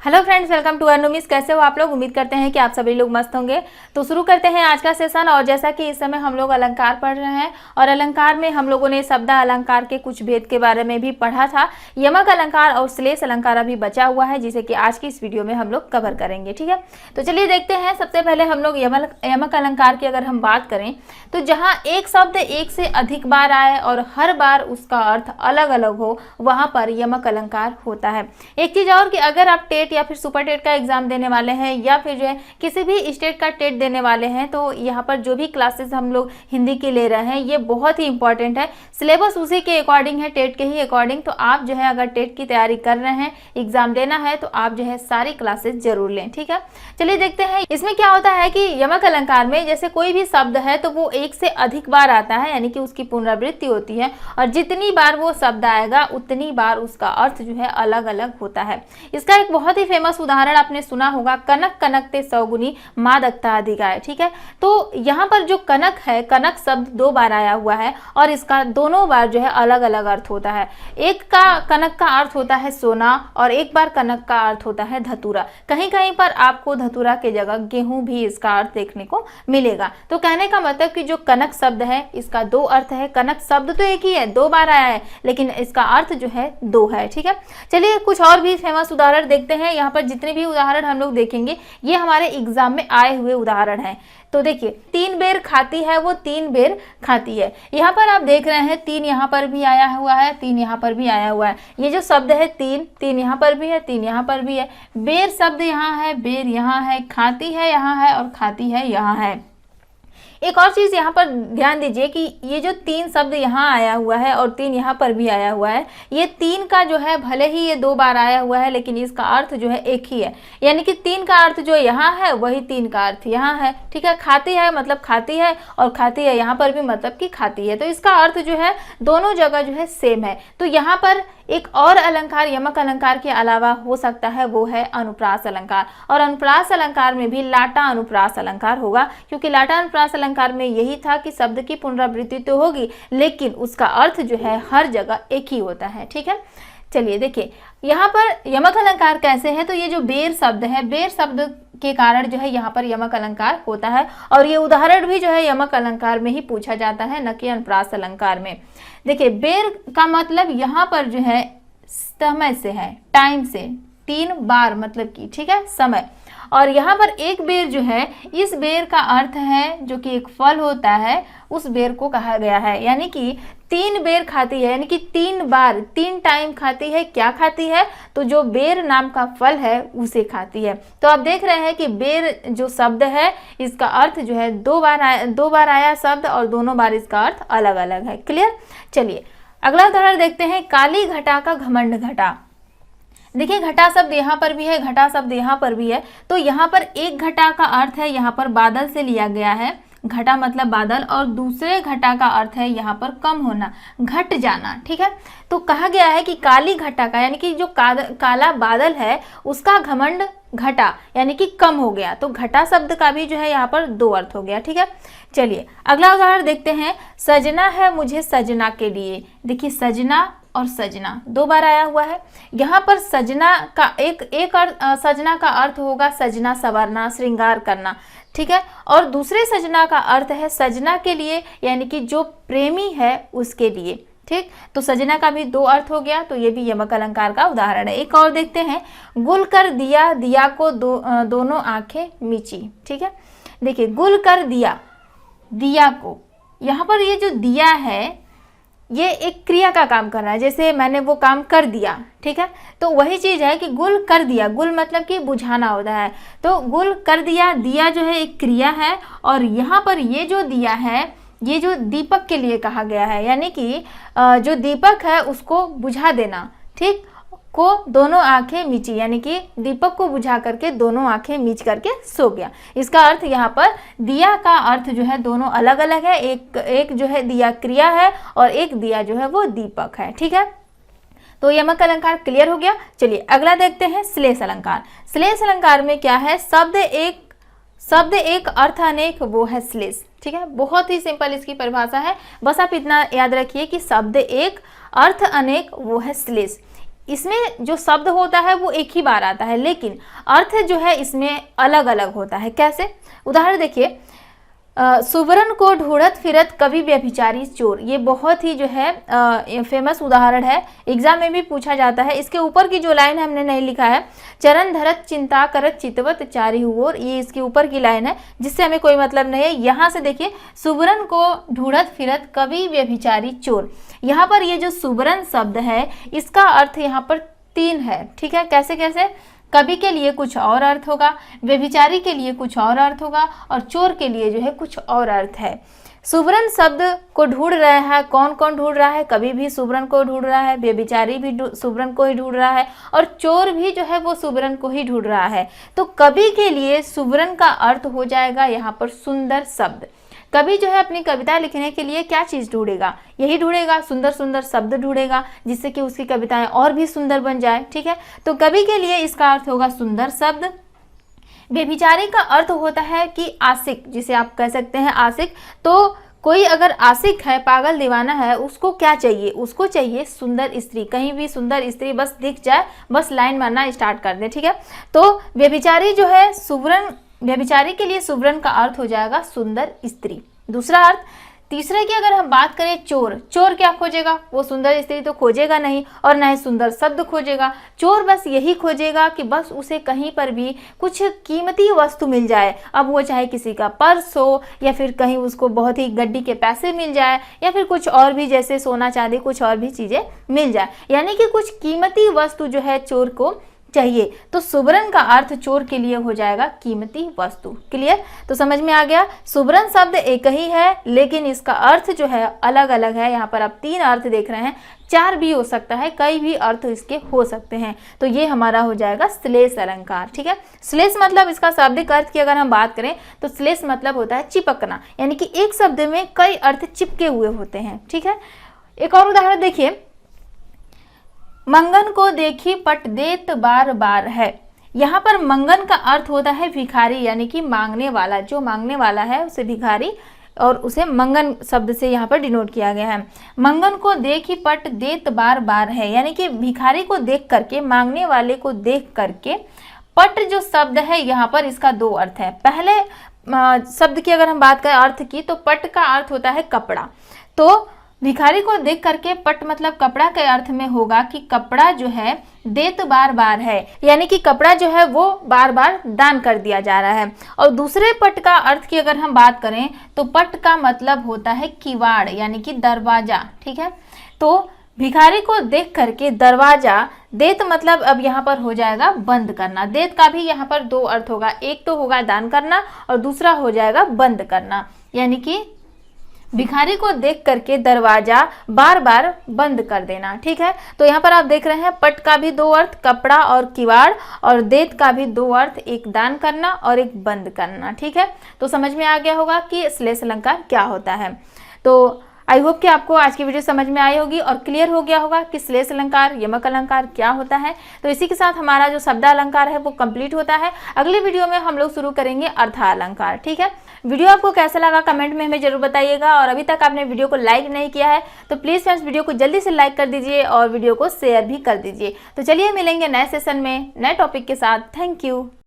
Hello friends, welcome to अर्नु मिस। कैसे हो आप लोग? उम्मीद करते हैं कि आप सभी लोग मस्त होंगे। तो शुरू करते हैं आज का सेशन। और जैसा कि इस समय हम लोग अलंकार पढ़ रहे हैं और अलंकार में हम लोगों ने शब्द अलंकार के कुछ भेद के बारे में भी पढ़ा था। यमक अलंकार और श्लेष अलंकार अभी बचा हुआ है, जिसे कि आज की इस वीडियो में हम लोग कवर करेंगे। ठीक है, तो चलिए देखते हैं। सबसे पहले हम लोग यमक अलंकार की अगर हम बात करें तो जहाँ एक शब्द एक से अधिक बार आए और हर बार उसका अर्थ अलग अलग हो, वहाँ पर यमक अलंकार होता है। एक चीज़ और कि अगर आप टेट या फिर सुपर टेट का एग्जाम देने वाले हैं या फिर जो है किसी भी स्टेट का टेट देने वाले हैं, तो यहाँ पर जो भी क्लासेस हम लोग हिंदी की ले रहे हैं ये बहुत ही इंपॉर्टेंट है। सिलेबस उसी के अकॉर्डिंग है, टेट के ही अकॉर्डिंग। तो आप जो है अगर टेट की तैयारी कर रहे हैं, एग्जाम देना है, तो आप जो है सारी क्लासेस जरूर लें। ठीक है, चलिए देखते हैं इसमें क्या होता है कि यमक अलंकार में जैसे कोई भी शब्द है तो वो एक से अधिक बार आता है, यानी कि उसकी पुनरावृत्ति होती है और जितनी बार वो शब्द आएगा उतनी बार उसका अर्थ जो है अलग अलग होता है। इसका एक बहुत ही फेमस उदाहरण आपने सुना होगा, कनक कनकते सौगुनी मादकता अधिकाय। ठीक है, तो यहाँ पर जो कनक है, कनक शब्द दो बार आया हुआ है और इसका दोनों बार जो है अलग अलग अर्थ होता है। एक का कनक का अर्थ होता है सोना और एक बार कनक का अर्थ होता है धतूरा। कहीं कहीं पर आपको धतूरा के जगह गेहूं भी इसका अर्थ देखने को मिलेगा। तो कहने का मतलब कि जो कनक शब्द है इसका दो अर्थ है। कनक शब्द तो एक ही है, दो बार आया है, लेकिन इसका अर्थ जो है दो है। ठीक है, चलिए कुछ और भी फेमस उदाहरण देखते हैं। यहाँ पर जितने भी उदाहरण हम लोग देखेंगे ये हमारे एग्जाम में आए हुए उदाहरण हैं। तो देखिए, तीन बेर खाती है वो तीन बेर खाती है। यहाँ पर आप देख रहे हैं तीन यहाँ पर भी आया हुआ है, तीन यहाँ पर भी आया हुआ है। ये जो शब्द है तीन, तीन यहाँ पर भी है, तीन यहाँ पर भी है। बेर शब्द यहाँ है, बेर यहाँ है, खाती है यहाँ है और खाती है यहाँ है। एक और चीज़ यहाँ पर ध्यान दीजिए कि ये जो तीन शब्द यहाँ आया हुआ है और तीन यहाँ पर भी आया हुआ है, ये तीन का जो है भले ही ये दो बार आया हुआ है, लेकिन इसका अर्थ जो है एक ही है। यानी कि तीन का अर्थ जो यहाँ है वही तीन का अर्थ यहाँ है। ठीक है, खाती है मतलब खाती है और खाती है यहाँ पर भी मतलब कि खाती है। तो इसका अर्थ जो है दोनों जगह जो है सेम है। तो यहाँ पर एक और अलंकार यमक अलंकार के अलावा हो सकता है, वो है अनुप्रास अलंकार। और अनुप्रास अलंकार में भी लाटा अनुप्रास अलंकार होगा, क्योंकि लाटा अनुप्रास अलंकार में यही था कि शब्द की पुनरावृत्ति तो होगी लेकिन उसका अर्थ जो है हर जगह एक ही होता है। ठीक है, चलिए देखिए यहाँ पर यमक अलंकार कैसे है। तो ये जो बेर शब्द है, बेर शब्द के कारण जो है यहाँ पर यमक अलंकार होता है और ये उदाहरण भी जो है यमक अलंकार में ही पूछा जाता है, न कि अनुप्रास अलंकार में। देखिए, बेर का मतलब यहाँ पर जो है समय से है, टाइम से, तीन बार मतलब कि, ठीक है, समय। और यहाँ पर एक बेर जो है, इस बेर का अर्थ है जो कि एक फल होता है, उस बेर को कहा गया है। यानी कि तीन बेर खाती है, यानी कि तीन बार, तीन टाइम खाती है। क्या खाती है? तो जो बेर नाम का फल है उसे खाती है। तो आप देख रहे हैं कि बेर जो शब्द है इसका अर्थ जो है दो बार आया शब्द और दोनों बार इसका अर्थ अलग अलग है। क्लियर? चलिए अगला उदाहरण देखते हैं। काली घटा का घमंड घटा। देखिए, घटा शब्द यहाँ पर भी है, घटा शब्द यहाँ पर भी है। तो यहाँ पर एक घटा का अर्थ है यहाँ पर बादल से लिया गया है, घटा मतलब बादल, और दूसरे घटा का अर्थ है यहाँ पर कम होना, घट जाना। ठीक है, तो कहा गया है कि काली घटा का, यानी कि जो काला बादल है उसका घमंड घटा यानी कि कम हो गया। तो घटा शब्द का भी जो है यहाँ पर दो अर्थ हो गया। ठीक है, चलिए अगला उदाहरण देखते हैं। सजना है मुझे सजना के लिए। देखिए, सजना और सजना दो बार आया हुआ है। यहाँ पर सजना का सजना का अर्थ होगा सजना, संवारना, श्रृंगार करना। ठीक है, और दूसरे सजना का अर्थ है सजना के लिए, यानी कि जो प्रेमी है उसके लिए। ठीक, तो सजना का भी दो अर्थ हो गया। तो ये भी यमक अलंकार का उदाहरण है। एक और देखते हैं। गुल कर दिया, दिया को दोनों आंखें मीची। ठीक है, देखिए, गुल कर दिया, दिया को, यहाँ पर ये जो दिया है ये एक क्रिया का काम कर रहा है, जैसे मैंने वो काम कर दिया। ठीक है, तो वही चीज है कि गुल कर दिया, गुल मतलब कि बुझाना होता है। तो गुल कर दिया, दिया जो है एक क्रिया है और यहाँ पर ये जो दिया है ये जो दीपक के लिए कहा गया है, यानी कि जो दीपक है उसको बुझा देना। ठीक, को दोनों आंखें मीची, यानी कि दीपक को बुझा करके दोनों आंखें मीच करके सो गया। इसका अर्थ यहाँ पर दिया का अर्थ जो है दोनों अलग अलग है। एक जो है दिया क्रिया है और एक दिया जो है वो दीपक है। ठीक है, तो यमक अलंकार क्लियर हो गया। चलिए अगला देखते हैं। श्लेष अलंकार। श्लेष अलंकार में क्या है? शब्द एक अर्थ अनेक, वो है श्लेष। ठीक है, बहुत ही सिंपल इसकी परिभाषा है। बस आप इतना याद रखिए कि शब्द एक अर्थ अनेक, वो है श्लेष। इसमें जो शब्द होता है वो एक ही बार आता है, लेकिन अर्थ जो है इसमें अलग अलग होता है। कैसे? उदाहरण देखिए, सुवर्ण को ढूंढत फिरत कभी व्यभिचारी चोर। ये बहुत ही जो है फेमस उदाहरण है, एग्जाम में भी पूछा जाता है। इसके ऊपर की जो लाइन है हमने नहीं लिखा है, चरण धरत चिंता करत चितवत चारी हुओर, ये इसके ऊपर की लाइन है जिससे हमें कोई मतलब नहीं है। यहाँ से देखिए, सुवर्ण को ढूंढत फिरत कभी व्यभिचारी चोर। यहाँ पर ये जो सुवर्ण शब्द है इसका अर्थ यहाँ पर 3 है। ठीक है, कैसे कैसे? कवि के लिए कुछ और अर्थ होगा, व्यभिचारी के लिए कुछ और अर्थ होगा, और चोर के लिए जो है कुछ और अर्थ है। सुवर्ण शब्द को ढूंढ रहा है, कौन कौन ढूंढ रहा है? कवि भी सुवर्ण को ढूंढ रहा है, व्यभिचारी भी सुवर्ण को ही ढूंढ रहा है, और चोर भी जो है वो सुवर्ण को ही ढूंढ रहा है। तो कवि के लिए सुवर्ण का अर्थ हो जाएगा यहाँ पर सुंदर शब्द। कवि जो है अपनी कविता लिखने के लिए क्या चीज ढूंढेगा? यही ढूंढेगा, सुंदर सुंदर शब्द ढूंढेगा, जिससे कि उसकी कविताएं और भी सुंदर बन जाए। ठीक है, तो कवि के लिए इसका अर्थ होगा सुंदर शब्द। व्यभिचारी का अर्थ होता है कि आशिक, जिसे आप कह सकते हैं आशिक। तो कोई अगर आशिक है, पागल दीवाना है, उसको क्या चाहिए? उसको चाहिए सुंदर स्त्री। कहीं भी सुंदर स्त्री बस दिख जाए, बस लाइन मारना स्टार्ट कर दे। ठीक है, तो व्यभिचारी जो है सुवर्ण, व्यभिचारी के लिए सुवर्ण का अर्थ हो जाएगा सुंदर स्त्री। दूसरा अर्थ, तीसरे की अगर हम बात करें, चोर। चोर क्या खोजेगा? वो सुंदर स्त्री तो खोजेगा नहीं, और ना ही सुंदर शब्द खोजेगा। चोर बस यही खोजेगा कि बस उसे कहीं पर भी कुछ कीमती वस्तु मिल जाए। अब वो चाहे किसी का पर्स हो, या फिर कहीं उसको बहुत ही गड्डी के पैसे मिल जाए, या फिर कुछ और भी जैसे सोना चांदी कुछ और भी चीजें मिल जाए, यानी कि कुछ कीमती वस्तु जो है चोर को चाहिए। तो सुवर्ण का अर्थ चोर के लिए हो जाएगा कीमती वस्तु। क्लियर? तो समझ में आ गया, सुवर्ण शब्द एक ही है लेकिन इसका अर्थ जो है अलग अलग है। यहाँ पर आप 3 अर्थ देख रहे हैं, 4 भी हो सकता है, कई भी अर्थ इसके हो सकते हैं। तो ये हमारा हो जाएगा श्लेष अलंकार। ठीक है, श्लेष मतलब इसका शाब्दिक अर्थ की अगर हम बात करें तो श्लेष मतलब होता है चिपकना, यानी कि एक शब्द में कई अर्थ चिपके हुए होते हैं। ठीक है, एक और उदाहरण देखिए, मंगन को देखी पट देत बार बार है। यहाँ पर मंगन का अर्थ होता है भिखारी, यानी कि मांगने वाला। जो मांगने वाला है उसे भिखारी, और उसे मंगन शब्द से यहाँ पर डिनोट किया गया है। मंगन को देखी पट देत बार बार है, यानी कि भिखारी को देख करके, मांगने वाले को देख करके। पट जो शब्द है यहाँ पर इसका 2 अर्थ है। पहले शब्द की अगर हम बात करें अर्थ की, तो पट का अर्थ होता है कपड़ा। तो भिखारी को देख करके पट मतलब कपड़ा के अर्थ में होगा कि कपड़ा जो है देत बार बार है, यानी कि कपड़ा जो है वो बार बार दान कर दिया जा रहा है। और दूसरे पट का अर्थ की अगर हम बात करें तो पट का मतलब होता है किवाड़, यानी कि दरवाजा। ठीक है, तो भिखारी को देख करके दरवाजा, देत मतलब अब यहाँ पर हो जाएगा बंद करना। देत का भी यहाँ पर 2 अर्थ होगा, एक तो होगा दान करना और दूसरा हो जाएगा बंद करना, यानी कि भिखारी को देख करके दरवाजा बार बार बंद कर देना। ठीक है, तो यहाँ पर आप देख रहे हैं पट का भी 2 अर्थ, कपड़ा और किवाड़, और देत का भी 2 अर्थ, एक दान करना और एक बंद करना। ठीक है, तो समझ में आ गया होगा कि श्लेष अलंकार क्या होता है। तो आई होप कि आपको आज की वीडियो समझ में आई होगी और क्लियर हो गया होगा कि श्लेष अलंकार, यमक अलंकार क्या होता है। तो इसी के साथ हमारा जो शब्द अलंकार है वो कंप्लीट होता है। अगली वीडियो में हम लोग शुरू करेंगे अर्थ अलंकार। ठीक है, वीडियो आपको कैसा लगा कमेंट में हमें जरूर बताइएगा, और अभी तक आपने वीडियो को लाइक नहीं किया है तो प्लीज़ फ्रेंड्स वीडियो को जल्दी से लाइक कर दीजिए और वीडियो को शेयर भी कर दीजिए। तो चलिए मिलेंगे नए सेशन में नए टॉपिक के साथ। Thank you.